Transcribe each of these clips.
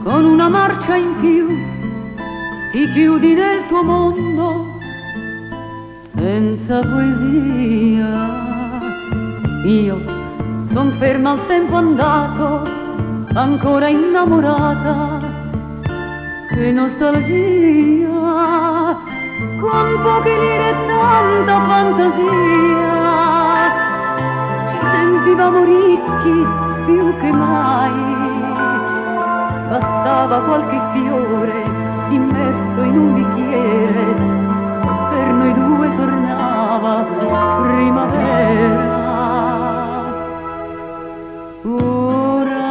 Con una marcia in più ti chiudi nel tuo mondo senza poesia. Io son ferma al tempo andato, ancora innamorata. Che nostalgia, con poche lire e tanta fantasia. Ci sentivamo ricchi più che mai. Bastava qualche fiore immerso in un bicchiere, per noi due tornava primavera. Ora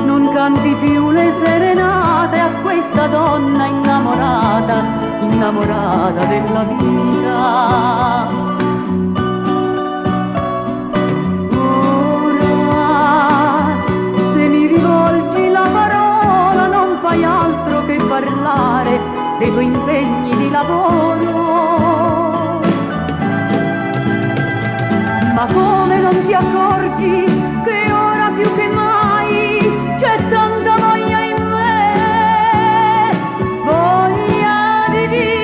non canti più le serenate a questa donna innamorata, innamorata della vita. Parlare dei tuoi impegni di lavoro, ma come non ti accorgi che ora più che mai c'è tanta voglia in me, voglia di vivere.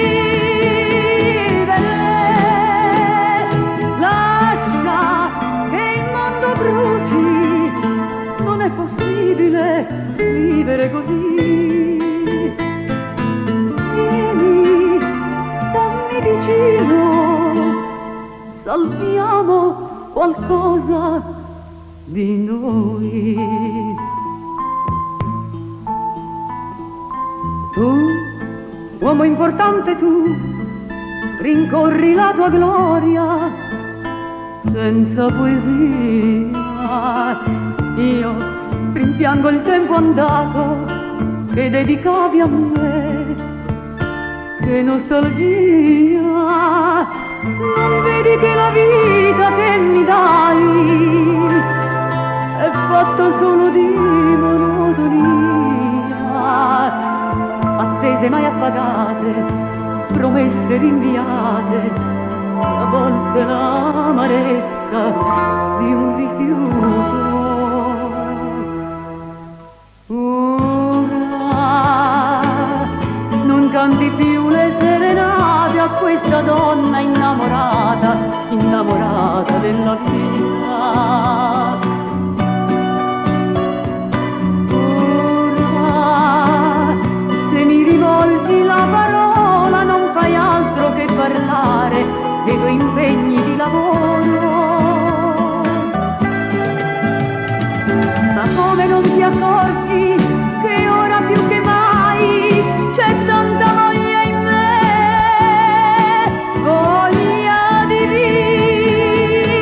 Lascia che il mondo bruci, non è possibile vivere così. Salviamo qualcosa di noi. Tu, uomo importante tu, rincorri la tua gloria senza poesia. Io rimpiango il tempo andato che dedicavi a me. Che nostalgia, non vedi che la vita che mi dai è fatta solo di monotonia, attese mai appagate, promesse rinviate, a volte l'amarezza di un rifiuto. Ora non canti più le serenate a questa donna innamorata, innamorata della vita. Ora, se mi rivolgi la parola, non fai altro che parlare dei tuoi impegni di lavoro. Ma come non ti accorgi che ora più che mai c'è tanta voglia in me, voglia di vivere.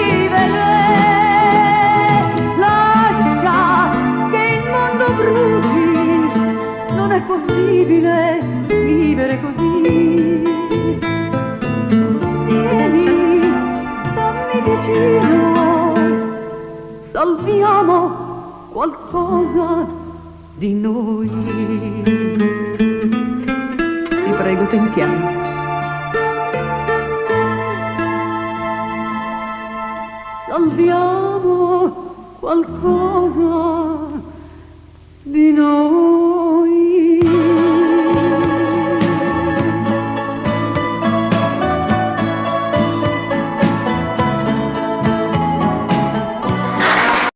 Lascia che il mondo bruci, non è possibile vivere così. Vieni, stammi vicino, salviamo qualcosa di noi. Ti prego, tentiamo. Salviamo qualcosa